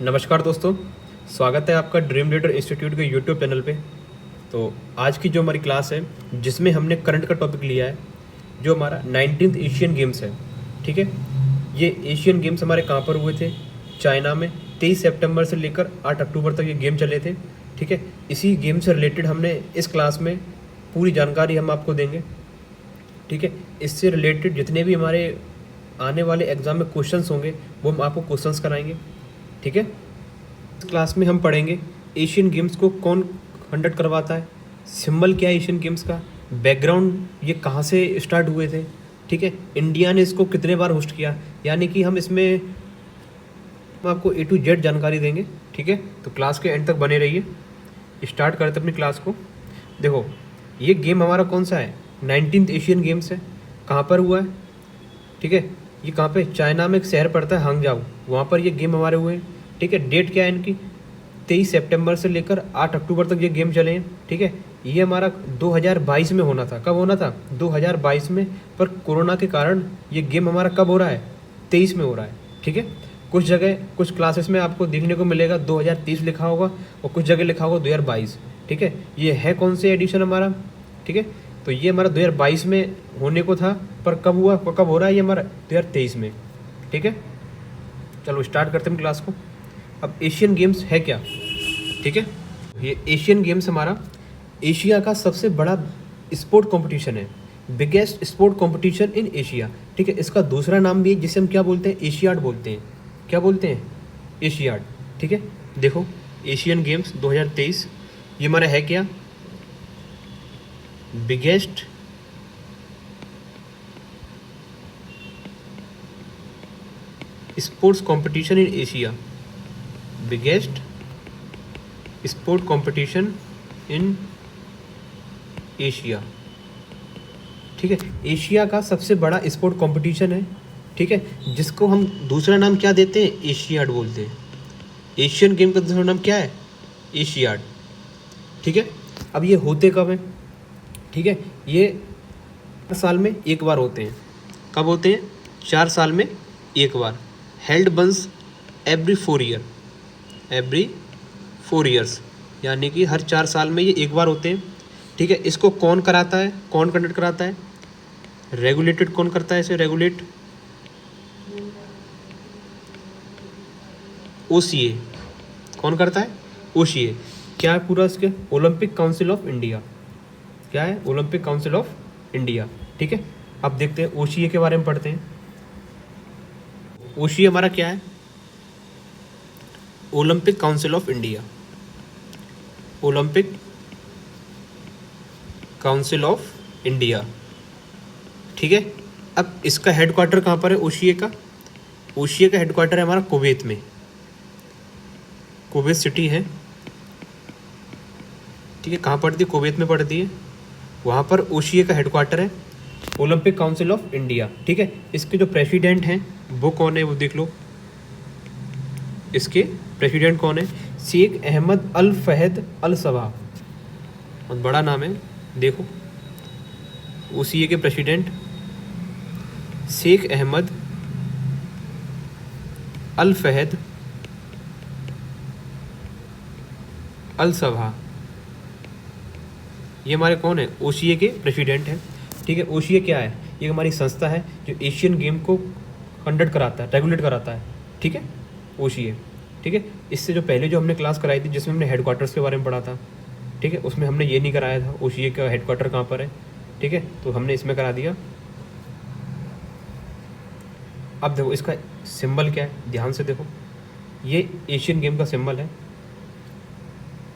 नमस्कार दोस्तों, स्वागत है आपका ड्रीम लीडर इंस्टीट्यूट के यूट्यूब चैनल पे। तो आज की जो हमारी क्लास है जिसमें हमने करंट का टॉपिक लिया है, जो हमारा 19th एशियन गेम्स है। ठीक है, ये एशियन गेम्स हमारे कहाँ पर हुए थे? चाइना में 23 सितंबर से लेकर 8 अक्टूबर तक ये गेम चले थे। ठीक है, इसी गेम से रिलेटेड हमने इस क्लास में पूरी जानकारी हम आपको देंगे। ठीक है, इससे रिलेटेड जितने भी हमारे आने वाले एग्ज़ाम में क्वेश्चंस होंगे वो हम आपको क्वेश्चंस कराएंगे। ठीक है, इस क्लास में हम पढ़ेंगे एशियन गेम्स को कौन कंडक्ट करवाता है, सिंबल क्या है एशियन गेम्स का, बैकग्राउंड ये कहाँ से स्टार्ट हुए थे। ठीक है, इंडिया ने इसको कितने बार होस्ट किया, यानी कि हम इसमें हम आपको A to Z जानकारी देंगे। ठीक है, तो क्लास के एंड तक बने रहिए। स्टार्ट करते अपनी क्लास को। देखो, ये गेम हमारा कौन सा है? 19th एशियन गेम्स है। कहाँ पर हुआ है? ठीक है, ये कहाँ पे? चाइना में एक शहर पड़ता है हांगजाऊ, वहाँ पर ये गेम हमारे हुए हैं। ठीक है, डेट क्या है इनकी? 23 सितंबर से लेकर 8 अक्टूबर तक ये गेम चले हैं। ठीक है, ये हमारा 2022 में होना था। कब होना था? 2022 में, पर कोरोना के कारण ये गेम हमारा कब हो रहा है? 23 में हो रहा है। ठीक है, कुछ जगह कुछ क्लासेस में आपको देखने को मिलेगा 2030 लिखा होगा और कुछ जगह लिखा होगा 2022। ठीक है, ये है कौन से एडिशन हमारा? ठीक है, तो ये हमारा 2022 में होने को था, पर कब हुआ, कब हो रहा है ये हमारा? 2023 में। ठीक है, चलो स्टार्ट करते हैं क्लास को। अब एशियन गेम्स है क्या? ठीक है, ये एशियन गेम्स हमारा एशिया का सबसे बड़ा स्पोर्ट कंपटीशन है, biggest sport competition in Asia. ठीक है, इसका दूसरा नाम भी है जिसे हम क्या बोलते हैं? एशियाड बोलते हैं। क्या बोलते हैं? एशियाड। ठीक है, देखो एशियन गेम्स 2023 ये हमारा है क्या? Biggest sports competition in Asia, biggest sport competition in Asia. ठीक है, एशिया का सबसे बड़ा स्पोर्ट कंपटीशन है। ठीक है, जिसको हम दूसरा नाम क्या देते हैं? एशियाड बोलते हैं। एशियन गेम का दूसरा नाम क्या है? एशियाड। ठीक है, अब ये होते कब हैं? ठीक है, ये 4 साल में एक बार होते हैं। कब होते हैं? 4 साल में एक बार। Held once every 4 year, every 4 years, यानी कि हर 4 साल में ये एक बार होते हैं। ठीक है, इसको कौन कराता है? कौन कंडक्ट कराता है? रेगुलेटेड कौन करता है इसे? Regulate OCA। कौन करता है? OCA। क्या है पूरा इसके? Olympic council of India. क्या है? Olympic council of India. ठीक है, अब देखते हैं OCA के बारे में पढ़ते हैं। OCA हमारा क्या है? Olympic council of India, Olympic council of India. ठीक है, अब इसका हेडक्वार्टर कहाँ पर है? OCA का हेडक्वार्टर है हमारा कुवैत में, कुवैत सिटी है। ठीक है, कहाँ पड़ती है? कुवैत में पड़ती है, वहाँ पर OCA का हेडक्वार्टर है, ओलंपिक काउंसिल ऑफ इंडिया। ठीक है, इसके जो प्रेसिडेंट हैं वो कौन है वो देख लो। इसके प्रेसिडेंट कौन है? शेख अहमद अल फहद अल सबा, बहुत बड़ा नाम है। देखो OCA के प्रेसिडेंट शेख अहमद अल फहद अल सबा, ये हमारे कौन है? OCA के प्रेसिडेंट हैं। ठीक है, OCA क्या है? ये हमारी संस्था है जो एशियन गेम को कंडक्ट कराता है, रेगुलेट कराता है। ठीक है, OCA। ठीक है, इससे जो पहले जो हमने क्लास कराई थी जिसमें हमने हेडक्वार्टर्स के बारे में पढ़ा था, ठीक है, उसमें हमने ये नहीं कराया था OCA का हेडक्वार्टर कहाँ पर है। ठीक है, तो हमने इसमें करा दिया। अब देखो इसका सिंबल क्या है, ध्यान से देखो। ये एशियन गेम का सिंबल है।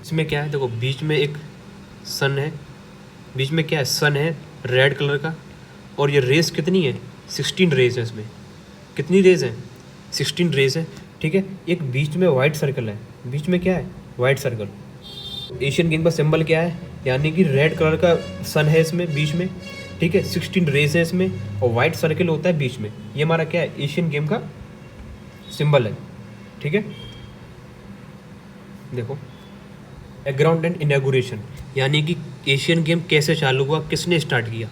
इसमें क्या है? देखो बीच में एक सन है, बीच में क्या है? सन है रेड कलर का, और ये रेस कितनी है? 16 रेस है इसमें। कितनी रेस है? 16 रेस है। ठीक है, एक बीच में वाइट सर्कल है, बीच में क्या है? White circle. एशियन गेम का सिंबल क्या है? यानी कि रेड कलर का सन है इसमें बीच में। ठीक है, 16 रेस है इसमें और वाइट सर्कल होता है बीच में। ये हमारा क्या है? एशियन गेम का सिंबल है। ठीक है, देखो बैकग्राउंड एंड इनॉग्रेशन, यानी कि एशियन गेम कैसे चालू हुआ, किसने स्टार्ट किया।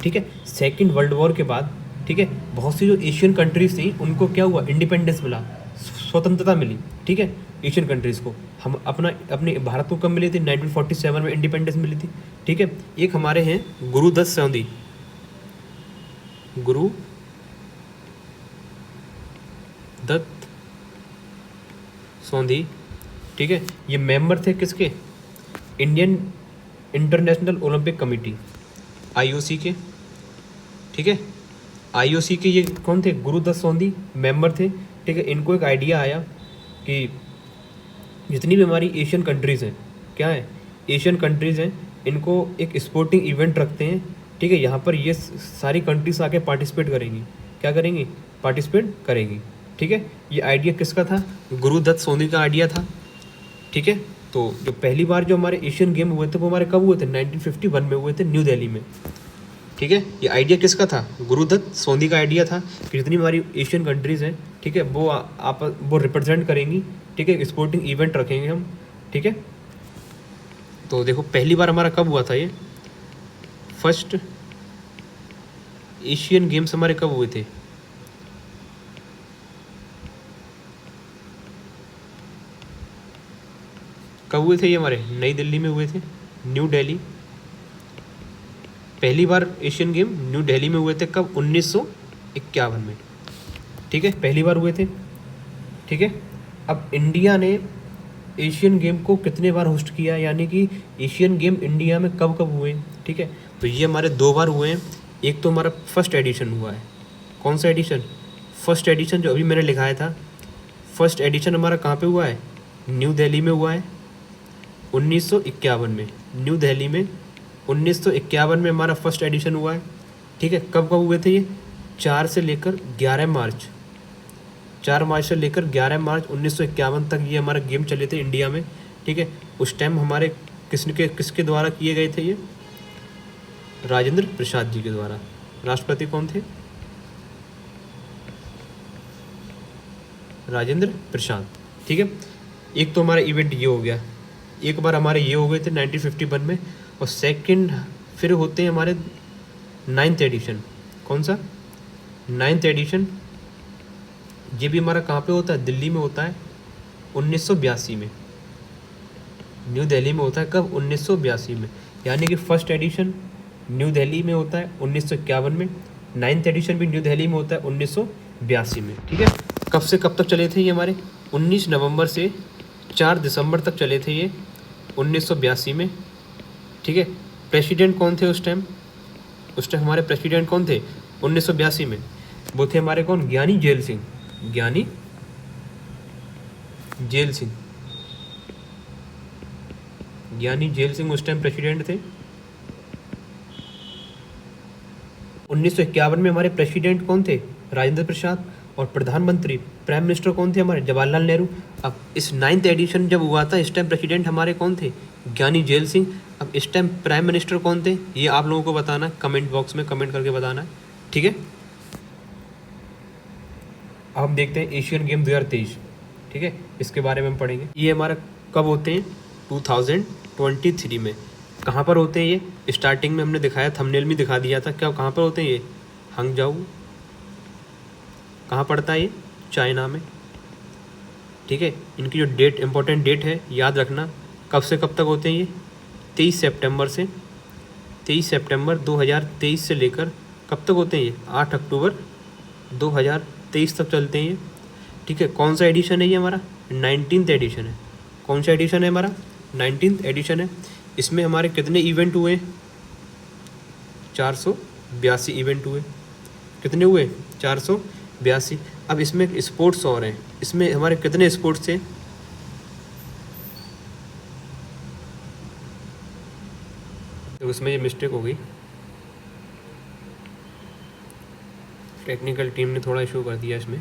ठीक है, सेकेंड वर्ल्ड वॉर के बाद, ठीक है, बहुत सी जो एशियन कंट्रीज थी उनको क्या हुआ? इंडिपेंडेंस मिला। स्वतंत्रता मिली, ठीक है, एशियन कंट्रीज़ को। हम अपने भारत को कब मिली थी? 1947 में इंडिपेंडेंस मिली थी, ठीक है। एक हमारे हैं गुरुदत्त सोंधी, गुरुदत्त सोंधी, ठीक है। ये मेंबर थे किसके? Indian international Olympic committee, IOC के, ठीक है। आईओसी के ये कौन थे? गुरुदत्त सोंधी मेंबर थे, ठीक है। इनको एक आइडिया आया कि जितनी भी हमारी एशियन कंट्रीज़ हैं, क्या है, एशियन कंट्रीज़ हैं, इनको एक स्पोर्टिंग इवेंट रखते हैं, ठीक है। यहाँ पर ये सारी कंट्रीज आके पार्टिसिपेट करेंगी, क्या करेंगी? पार्टिसिपेट करेंगी, ठीक है। ये आइडिया किसका था? गुरुदत्त सोंधी का आइडिया था, ठीक है। तो जो पहली बार जो हमारे एशियन गेम हुए थे वो हमारे कब हुए थे? 1951 में हुए थे, न्यू दिल्ली में, ठीक है। ये आइडिया किसका था? गुरुदत्त सोंधी का आइडिया था कि जितनी हमारी एशियन कंट्रीज़ हैं, ठीक है, वो रिप्रेजेंट करेंगी, ठीक है, स्पोर्टिंग इवेंट रखेंगे हम, ठीक है। तो देखो पहली बार हमारा कब हुआ था? ये फर्स्ट एशियन गेम्स हमारे कब हुए थे? कब हुए थे ये हमारे? नई दिल्ली में हुए थे, न्यू दिल्ली। पहली बार एशियन गेम न्यू दिल्ली में हुए थे, कब? 1951 में, ठीक है, पहली बार हुए थे, ठीक है। अब इंडिया ने एशियन गेम को कितने बार होस्ट किया, यानी कि एशियन गेम इंडिया में कब कब हुए, ठीक है। तो ये हमारे 2 बार हुए हैं। एक तो हमारा फर्स्ट एडिशन हुआ है, कौन सा एडिशन? फर्स्ट एडिशन जो अभी मैंने लिखाया था, फर्स्ट एडिशन हमारा कहाँ पे हुआ है? न्यू दिल्ली में हुआ है, 1951 में, न्यू दिल्ली में 1951 में हमारा फर्स्ट एडिशन हुआ है, ठीक है। कब कब हुए थे ये? 4 से लेकर 11 मार्च, 4 मार्च से लेकर 11 मार्च 1951 तक ये हमारे गेम चले थे इंडिया में, ठीक है। उस टाइम हमारे किसके द्वारा किए गए थे ये? राजेंद्र प्रसाद जी के द्वारा। राष्ट्रपति कौन थे? राजेंद्र प्रसाद, ठीक है। एक तो हमारा इवेंट ये हो गया, एक बार हमारे ये हो गए थे 1951 में, और सेकंड फिर होते हैं हमारे 9th एडिशन। कौन सा? 9th addition. ये भी हमारा कहाँ पे होता है? दिल्ली में होता है, 1982 में, न्यू दिल्ली में होता है। कब? 1982 में। यानी कि फर्स्ट एडिशन न्यू दिल्ली में होता है 1951 में, 9th एडिशन भी न्यू दिल्ली में होता है 1982 में, ठीक है। कब से कब तक चले थे ये हमारे? 19 नवंबर से 4 दिसंबर तक चले थे ये 1982 में, ठीक है। प्रेसिडेंट कौन थे उस टाइम? उस टाइम हमारे प्रेसिडेंट कौन थे 1982 में? वो थे हमारे कौन? ज्ञानी जेल सिंह, ज्ञानी जेल सिंह, ज्ञानी जेल सिंह उस टाइम प्रेसिडेंट थे। 1951 में हमारे प्रेसिडेंट कौन थे? राजेंद्र प्रसाद। और प्रधानमंत्री, प्राइम मिनिस्टर कौन थे हमारे? जवाहरलाल नेहरू। अब इस 9th एडिशन जब हुआ था, इस टाइम प्रेसिडेंट हमारे कौन थे? ज्ञानी जेल सिंह। अब इस टाइम प्राइम मिनिस्टर कौन थे? ये आप लोगों को बताना, कमेंट बॉक्स में कमेंट करके बताना है, ठीक है। अब हम देखते हैं एशियन गेम 2023, ठीक है, इसके बारे में हम पढ़ेंगे। ये हमारा कब होते हैं? 2023 में। कहाँ पर होते हैं ये? स्टार्टिंग में हमने दिखाया, थंबनेल में दिखा दिया था, क्या कहाँ पर होते हैं ये? हंगजाऊ। कहाँ पड़ता है ये? चाइना में, ठीक है। इनकी जो डेट, इंपॉर्टेंट डेट है, याद रखना। कब से कब तक होते हैं ये? 23 सितंबर से, 23 सितंबर 2023 से लेकर कब तक होते हैं ये? 8 अक्टूबर 2023 तक चलते हैं ये, ठीक है। कौन सा एडिशन है ये हमारा? 19th एडिशन है। कौन सा एडिशन है हमारा? 19th एडिशन है। इसमें हमारे कितने इवेंट हुए? 482 इवेंट हुए। कितने हुए? 482। अब इसमें स्पोर्ट्स और हैं, इसमें हमारे कितने स्पोर्ट्स थे? तो उसमें ये मिस्टेक हो गई, टेक्निकल टीम ने थोड़ा इशू कर दिया इसमें।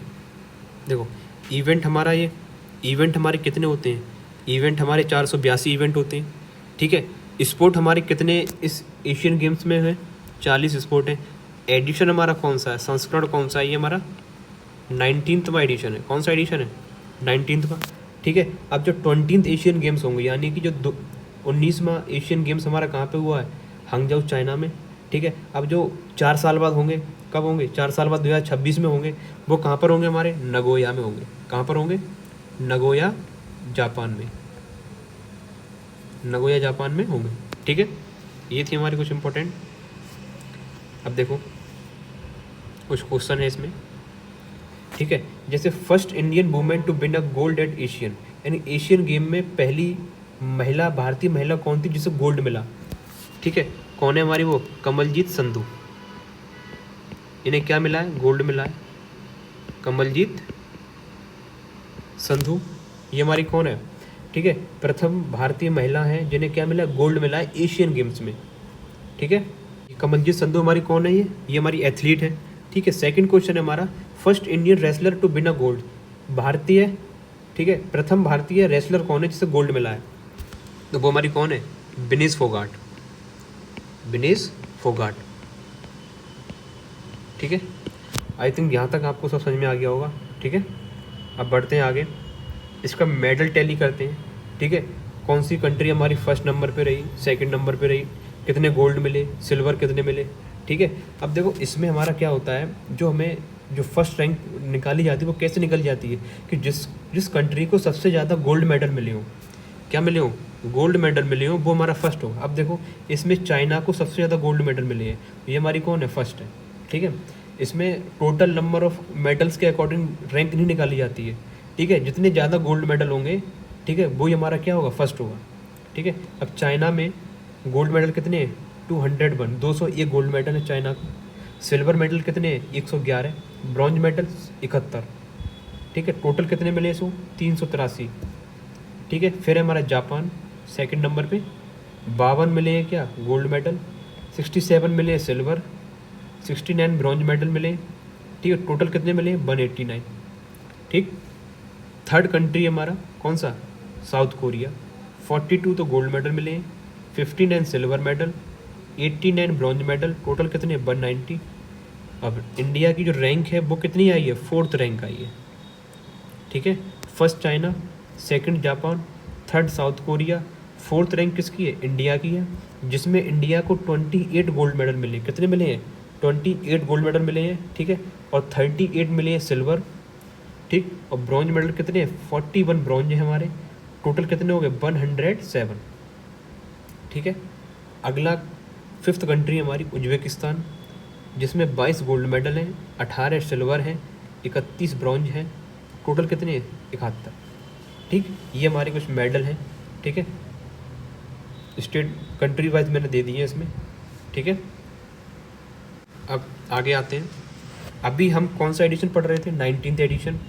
देखो इवेंट हमारा, ये इवेंट हमारे कितने होते हैं? इवेंट हमारे 482 इवेंट होते हैं, ठीक है। स्पोर्ट हमारे कितने इस एशियन गेम्स में है? 40 स्पोर्ट हैं। एडिशन हमारा कौन सा है? संस्करण कौन सा है? ये हमारा 19वां एडिशन है। कौन सा एडिशन है? 19वां, ठीक है। अब जो 20th एशियन गेम्स होंगे, यानी कि जो 19वां एशियन गेम्स हमारा कहाँ पे हुआ है? हंगजाऊ चाइना में, ठीक है। अब जो 4 साल बाद होंगे, कब होंगे? 4 साल बाद 2026 में होंगे। वो कहाँ पर होंगे? हमारे नगोया में होंगे। कहाँ पर होंगे? नगोया जापान में, नगोया जापान में होंगे। ठीक है, ये थी हमारी कुछ इंपॉर्टेंट। अब देखो कुछ क्वेश्चन है इसमें। ठीक है, जैसे first Indian women to win a gold at Asian, यानी एशियन गेम में पहली महिला, भारतीय महिला कौन थी जिसे गोल्ड मिला? ठीक है, कौन है हमारी? वो कमलजीत संधू। इन्हें क्या मिला है? गोल्ड मिला है, कमलजीत संधू। ये हमारी कौन है? ठीक है, प्रथम भारतीय महिला हैं जिन्हें क्या मिला? गोल्ड मिला है एशियन गेम्स में। ठीक है, कमलजीत संधू हमारी कौन है? ये हमारी एथलीट है। ठीक है, सेकंड क्वेश्चन है हमारा, first Indian wrestler to win a gold, भारतीय, ठीक है, प्रथम भारतीय रेसलर कौन है जिसे गोल्ड मिला है? तो वो हमारी कौन है? विनेश फोगाट, विनेश फोगाट। ठीक है, आई थिंक यहाँ तक आपको सब समझ में आ गया होगा। ठीक है, अब बढ़ते हैं आगे, इसका मेडल टैली करते हैं। ठीक है, कौन सी कंट्री हमारी फर्स्ट नंबर पे रही, सेकंड नंबर पे रही, कितने गोल्ड मिले, सिल्वर कितने मिले। ठीक है, अब देखो इसमें हमारा क्या होता है, जो हमें जो फर्स्ट रैंक निकाली जाती है वो कैसे निकल जाती है कि जिस जिस कंट्री को सबसे ज़्यादा गोल्ड मेडल मिले हों, क्या मिले हों? गोल्ड मेडल मिले हों, वो हमारा फर्स्ट हो। अब देखो इसमें चाइना को सबसे ज़्यादा गोल्ड मेडल मिले हैं, ये हमारी कौन है? फर्स्ट है। ठीक है, इसमें टोटल नंबर ऑफ मेडल्स के अकॉर्डिंग रैंक नहीं निकाली जाती है। ठीक है, जितने ज़्यादा गोल्ड मेडल होंगे, ठीक है, वही हमारा क्या होगा? फर्स्ट होगा। ठीक है, अब चाइना में गोल्ड मेडल कितने हैं? 201, 201 गोल्ड मेडल है चाइना को। सिल्वर मेडल कितने हैं? 111। Bronze medal 71। ठीक है, टोटल कितने मिले इसको? 383। ठीक है, फिर है हमारा जापान सेकंड नंबर पे, 52 मिले हैं क्या? Gold medal. 67 मिले हैं सिल्वर, 69 ब्रॉन्ज मेडल मिले। ठीक है, टोटल कितने मिले? 189। ठीक, थर्ड कंट्री हमारा कौन सा? साउथ कोरिया, 42 तो गोल्ड मेडल मिले हैं, 59 silver medal, 89 bronze medal, total कितने? 190। अब इंडिया की जो रैंक है वो कितनी आई है? फोर्थ रैंक आई है। ठीक है, first China, second Japan, third south Korea, fourth rank किसकी है? इंडिया की है, जिसमें इंडिया को 28 गोल्ड मेडल मिले। कितने मिले हैं? 28 गोल्ड मेडल मिले हैं। ठीक है, और 38 मिले हैं सिल्वर। ठीक, और ब्रॉन्ज मेडल कितने हैं? 41 ब्रॉन्ज है हमारे। टोटल कितने हो गए? 107। ठीक है, अगला फिफ्थ कंट्री हमारी उज्बेकिस्तान, जिसमें 22 गोल्ड मेडल हैं, 18 सिल्वर हैं, 31 ब्रॉन्ज हैं, टोटल कितने हैं? 71। ठीक, ये हमारे कुछ मेडल हैं। ठीक है, स्टेट कंट्री वाइज मैंने दे दिए इसमें। ठीक है, अब आगे आते हैं। अभी हम कौन सा एडिशन पढ़ रहे थे? 19th एडिशन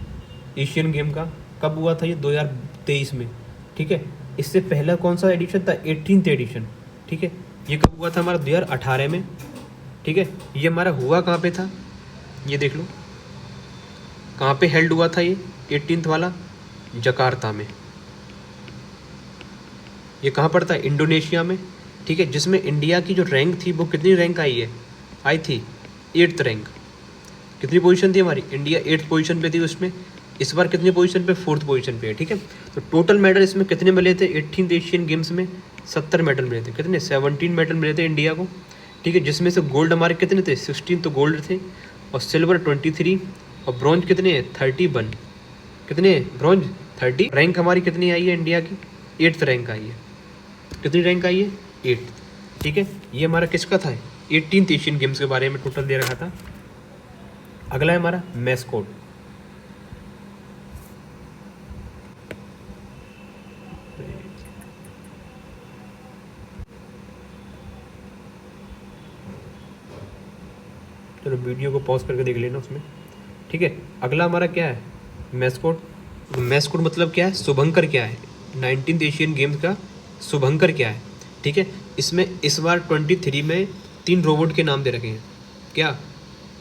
एशियन गेम का। कब हुआ था ये? 2023 में। ठीक है, इससे पहला कौन सा एडिशन था? 18th addition. ठीक है, ये कब हुआ था? हमारा 2018 में। ठीक है, ये हमारा हुआ कहाँ पे था? ये देख लो कहाँ पे हेल्ड हुआ था ये 18th वाला? जकार्ता में। ये कहाँ पड़ता है? इंडोनेशिया में। ठीक है, जिसमें इंडिया की जो रैंक थी वो कितनी रैंक आई है? आई थी 8th रैंक। कितनी पोजीशन थी हमारी? इंडिया 8th पोजीशन पे थी उसमें। इस बार कितनी पोजीशन पे? 4th पोजीशन पे है। ठीक है, तो टोटल मेडल इसमें कितने मिले थे 18th एशियन गेम्स में? 70 मेडल मिले थे। कितने? 17 मेडल मिले थे इंडिया को। ठीक है, जिसमें से गोल्ड हमारे कितने थे? 16 तो गोल्ड थे, और सिल्वर 23, और ब्रॉन्ज कितने हैं? 31। कितने ब्रॉन्ज? 30। रैंक हमारी कितनी आई है इंडिया की? 8th रैंक आई है। कितनी रैंक आई है? 8th। ठीक है, ये हमारा किसका था? 18th एशियन गेम्स के बारे में टोटल दे रखा था। अगला है हमारा मैस्कोट। चलो वीडियो को पॉज करके देख लेना उसमें। ठीक है, अगला हमारा क्या है? मैस्कोट। मैस्कोट मतलब क्या है? शुभंकर क्या है? 19th एशियन गेम्स का शुभंकर क्या है? ठीक है, इसमें इस बार 23 में 3 रोबोट के नाम दे रखे हैं। क्या?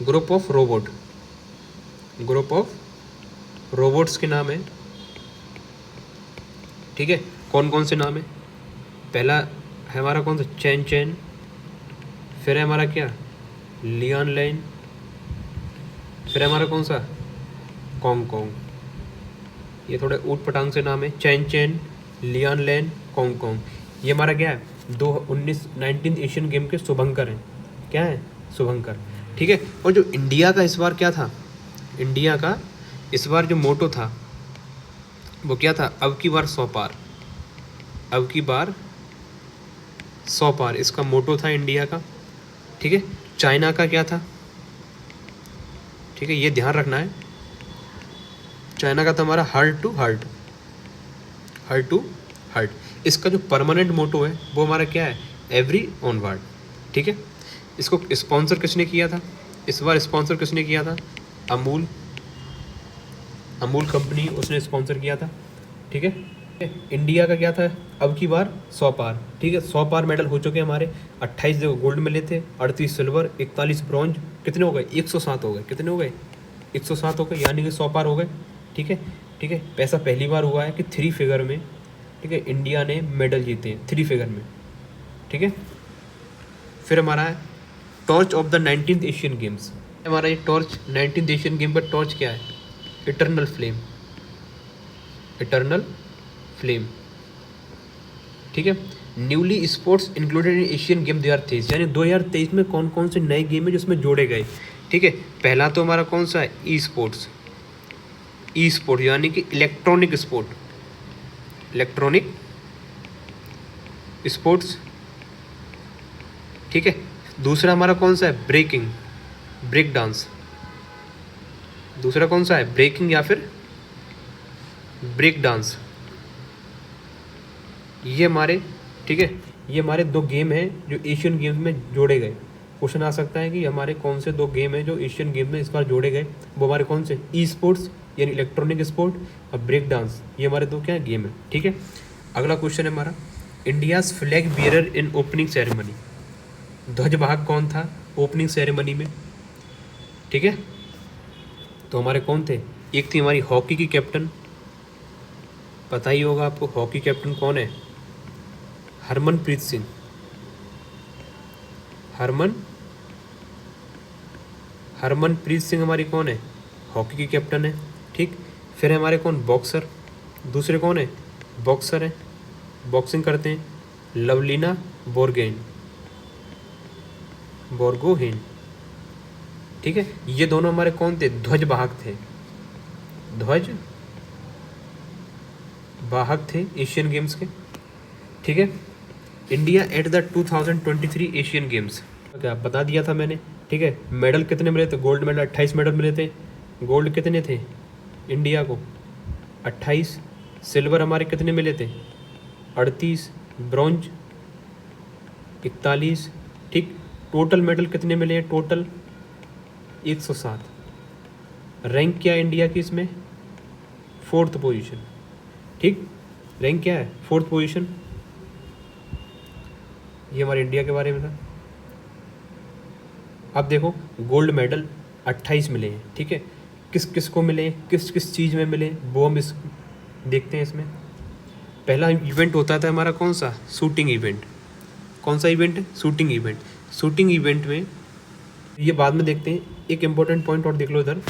Group of robot, group of robots के नाम है। ठीक है, कौन कौन से नाम है? पहला है हमारा कौन सा? चैन चैन। फिर है हमारा क्या? लियन लाइन। फिर है हमारा कौन सा? Kong Kong. ये थोड़े ऊट पटांग से नाम है। चैन चैन, लियन लैन, कॉन्ग कॉन्ग। ये हमारा क्या है? 19th एशियन गेम के शुभंकर हैं। क्या है, शुभंकर। ठीक है, और जो इंडिया का इस बार क्या था, इंडिया का इस बार जो मोटो था वो क्या था, अब की बार 100 पार, अब की बार 100 पार इसका मोटो था इंडिया का। ठीक है, चाइना का क्या था, ठीक है ये ध्यान रखना है, चाइना का था हमारा heart to heart, heart to heart. इसका जो परमानेंट मोटो है वो हमारा क्या है, एवरी ऑनवर्ड। ठीक है, इसको स्पॉन्सर किसने किया था, इस बार स्पॉन्सर किसने किया था, अमूल, अमूल कंपनी उसने स्पॉन्सर किया था। ठीक है, इंडिया का क्या था, अब की बार 100 पार। ठीक है, 100 पार मेडल हो चुके हैं हमारे, 28 देखो गोल्ड मिले थे, 38 सिल्वर, 41 ब्रॉन्ज, कितने हो गए, 107 हो गए, कितने हो गए, 107 हो गए, यानी कि 100 पार हो गए। ठीक है, ठीक है, ऐसा पहली बार हुआ है कि 3 फिगर में, ठीक है, इंडिया ने मेडल जीते हैं 3 फिगर में। ठीक है, फिर हमारा है torch of the 19th Asian games. हमारा ये टॉर्च 19th एशियन गेम का टॉर्च क्या है, इटर्नल फ्लेम, इटर्नल फ्लेम। ठीक है, newly sports included in Asian game 2023, यानी 2023 में कौन कौन से नए गेम है जिसमें जोड़े गए। ठीक है, पहला तो हमारा कौन सा है, ई स्पोर्ट्स, ई स्पोर्ट यानी कि इलेक्ट्रॉनिक स्पोर्ट, इलेक्ट्रॉनिक स्पोर्ट्स। ठीक है, दूसरा हमारा कौन सा है, ब्रेकिंग, ब्रेक डांस, दूसरा कौन सा है, ब्रेकिंग या फिर ब्रेक डांस, ये हमारे, ठीक है, ये हमारे 2 गेम हैं जो एशियन गेम्स में जोड़े गए। क्वेश्चन आ सकता है कि हमारे कौन से 2 गेम हैं जो एशियन गेम में इस बार जोड़े गए, वो हमारे कौन से, ई स्पोर्ट्स यानी इलेक्ट्रॉनिक स्पोर्ट और ब्रेक डांस, ये हमारे 2 क्या गेम है। ठीक है, अगला क्वेश्चन है हमारा, इंडियाज़ फ्लैग बियरर इन ओपनिंग सेरेमनी, ध्वजवाहक कौन था ओपनिंग सेरेमनी में। ठीक है, तो हमारे कौन थे, एक थी हमारी हॉकी की कैप्टन, पता ही होगा आपको हॉकी कैप्टन कौन है, हरमनप्रीत सिंह, हरमनप्रीत सिंह हमारी कौन है, हॉकी की कैप्टन है। ठीक, फिर हमारे कौन, बॉक्सर, दूसरे कौन है, बॉक्सर है, बॉक्सिंग करते हैं, लवलीना बोरगोहेन, बोरगोहेन। ठीक है, ये दोनों हमारे कौन थे, ध्वजवाहक थे, ध्वज वाहक थे एशियन गेम्स के। ठीक है, India at the 2023 Asian games, क्या बता दिया था मैंने। ठीक है, मेडल कितने मिले थे, गोल्ड मेडल 28 मेडल मिले थे, गोल्ड कितने थे इंडिया को, 28, सिल्वर हमारे कितने मिले थे, 38, ब्रॉन्ज 41। ठीक, टोटल मेडल कितने मिले हैं, टोटल 107। रैंक क्या है इंडिया की इसमें, 4th पोजीशन। ठीक, रैंक क्या है, 4th पोजीशन। ये हमारे इंडिया के बारे में था। अब देखो गोल्ड मेडल 28 मिले हैं। ठीक है, किस किस को मिले, किस किस चीज़ में मिले, वो हम इस देखते हैं। इसमें पहला इवेंट होता था हमारा कौन सा, शूटिंग इवेंट। कौन सा इवेंट है, शूटिंग इवेंट। शूटिंग इवेंट में ये बाद में देखते हैं, एक इम्पोर्टेंट पॉइंट और देख लो इधर।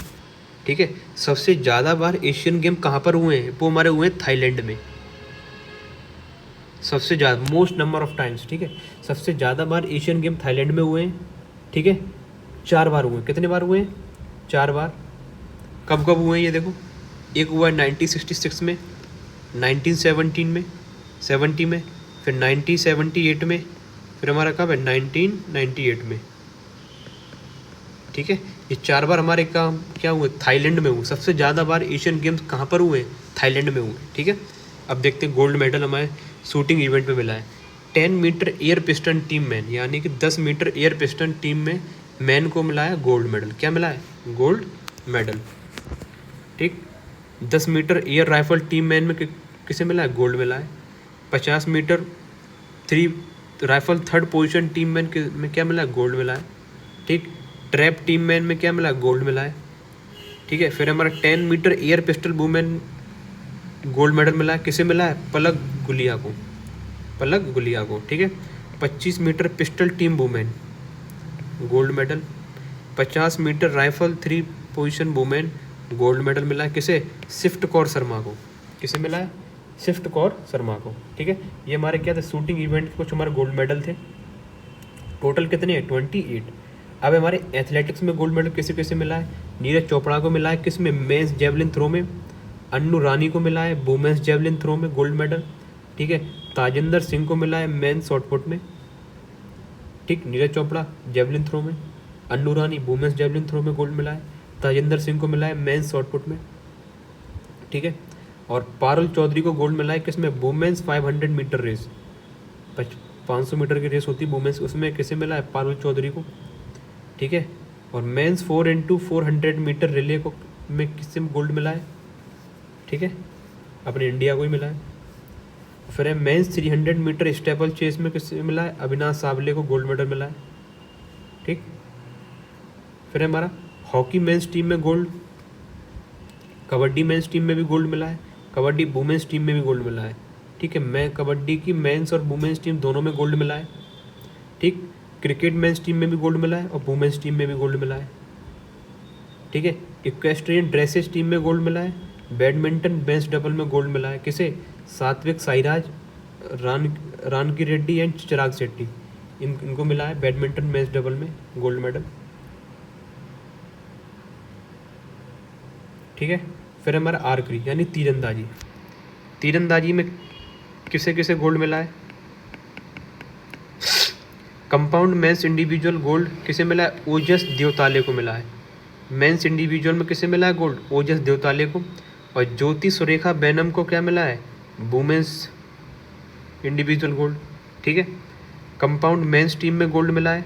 ठीक है, सबसे ज़्यादा बार एशियन गेम कहाँ पर हुए हैं, वो हमारे हुए हैं थाईलैंड में, सबसे ज़्यादा, मोस्ट नंबर ऑफ टाइम्स। ठीक है, सबसे ज़्यादा बार एशियन गेम थाईलैंड में हुए हैं। ठीक है, 4 बार हुए, कितने बार हुए हैं, 4 बार। कब कब हुए हैं ये देखो, एक हुआ है 1966 में, 1917 में, 70 में, फिर 1978 में, फिर हमारा कब है 1998 में। ठीक है, ये 4 बार हमारे क्या हुए, थाईलैंड में हुए। सबसे ज़्यादा बार एशियन गेम्स कहाँ पर हुए, थाईलैंड में हुए। ठीक है, अब देखते हैं गोल्ड मेडल हमारे शूटिंग इवेंट में मिला है। 10 metre air piston team man, यानी कि 10 मीटर एयर पिस्टन टीम में मैन को मिला है गोल्ड मेडल। क्या मिला है, गोल्ड मेडल। ठीक, 10 metre air rifle team man में किसे मिला है, गोल्ड मिला है। 50 metre 3 rifle 3rd position team man में क्या मिला है, गोल्ड मिला है। ठीक, ट्रैप टीम मैन में क्या मिला है, गोल्ड मिला है। ठीक है, फिर हमारा 10 metre air pistol women gold medal मिला है, किसे मिला है, पलक गुलिया को, पलक गुलिया को। ठीक है, 25 metre pistol team women gold medal. 50 metre rifle 3 position women gold medal मिला है, किसे, शिफ्ट कौर शर्मा को। किसे मिला है, शिफ्ट कौर शर्मा को। ठीक है, ये हमारे क्या थे, शूटिंग इवेंट के कुछ हमारे गोल्ड मेडल थे। टोटल कितने हैं? 28। अब हमारे एथलेटिक्स में गोल्ड मेडल किसे किसे मिला है? नीरज चोपड़ा को मिला है, किस में? मेंस जेवलिन थ्रो में। अन्नू रानी को मिला है वुमेन्स जेवलिन थ्रो में गोल्ड मेडल, ठीक है। ताजिंदर सिंह को मिला है मेंस शॉटपुट में, ठीक। नीरज चोपड़ा जेवलिन थ्रो में, अन्नू रानी वुमेन्स जेवलिन थ्रो में गोल्ड मिला है, ताजिंदर सिंह को मिला है मेंस शॉटपुट में, ठीक है। और पारुल चौधरी को गोल्ड मिला है किसमें? वुमेन्स 500 मीटर रेस, 500 मीटर की रेस होती है वुमेन्स, उसमें किसे मिला है? पारुल चौधरी को, ठीक है। और मेंस 4x400 मीटर रिले को में किससे गोल्ड मिला है? ठीक है, अपने इंडिया को ही मिला है। फिर है मेंस 300 मीटर स्टेपल चेस में किससे मिला है? अविनाश सावले को गोल्ड मेडल मिला है, ठीक। फिर है हमारा हॉकी मेंस टीम में गोल्ड, कबड्डी मेंस टीम में भी गोल्ड मिला है, कबड्डी वुमेन्स टीम में भी गोल्ड मिला है, ठीक है। मैं कबड्डी की मेंस और वुमेन्स टीम दोनों में गोल्ड मिला है, ठीक। क्रिकेट मेंस टीम में भी गोल्ड मिला है और वुमेन्स टीम में भी गोल्ड मिला है, ठीक है। इक्वेस्ट्रियन ड्रेसेस टीम में गोल्ड मिला है, बैडमिंटन मेंस डबल में गोल्ड मिला है किसे? सात्विक साईराज, रानकी रेड्डी एंड चिराग शेट्टी, इनको मिला है बैडमिंटन मेंस डबल में गोल्ड मेडल, ठीक है। फिर हमारा आर्करी यानी तीरंदाजी, तीरंदाजी में किसे किसे गोल्ड मिला है? कंपाउंड मेंस इंडिविजुअल गोल्ड किसे मिला है? ओजस देवताले को मिला है। मेंस इंडिविजुअल में किसे मिला है गोल्ड? ओजस देवताले को। और ज्योति सुरेखा बैनम को क्या मिला है? वुमेन्स इंडिविजुअल गोल्ड, ठीक है। कंपाउंड मेंस टीम में गोल्ड मिला है,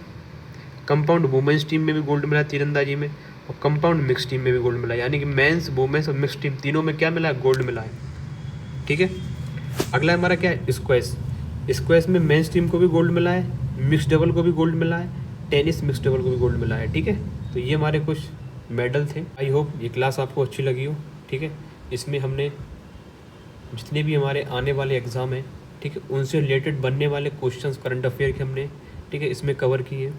कंपाउंड वुमेन्स टीम में भी गोल्ड मिला है तीरंदाजी में, और कंपाउंड मिक्स टीम में भी गोल्ड मिला है, यानी कि मेंस वुमेन्स और मिक्स टीम तीनों में क्या मिला है? गोल्ड मिला है, ठीक है। अगला हमारा क्या है? स्क्वैश, स्क्वैश में मेंस टीम को भी गोल्ड मिला है, मिक्स डबल को भी गोल्ड मिला है, टेनिस मिक्स डबल को भी गोल्ड मिला है, ठीक है। तो ये हमारे कुछ मेडल थे। आई होप ये क्लास आपको अच्छी लगी हो, ठीक है। इसमें हमने जितने भी हमारे आने वाले एग्ज़ाम हैं, ठीक है, उनसे रिलेटेड बनने वाले क्वेश्चंस करंट अफेयर के हमने, ठीक है, इसमें कवर किए,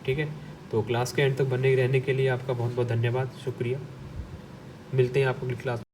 ठीक है। तो क्लास के एंड तक बने रहने के लिए आपका बहुत बहुत धन्यवाद, शुक्रिया। मिलते हैं आपको अगली क्लास।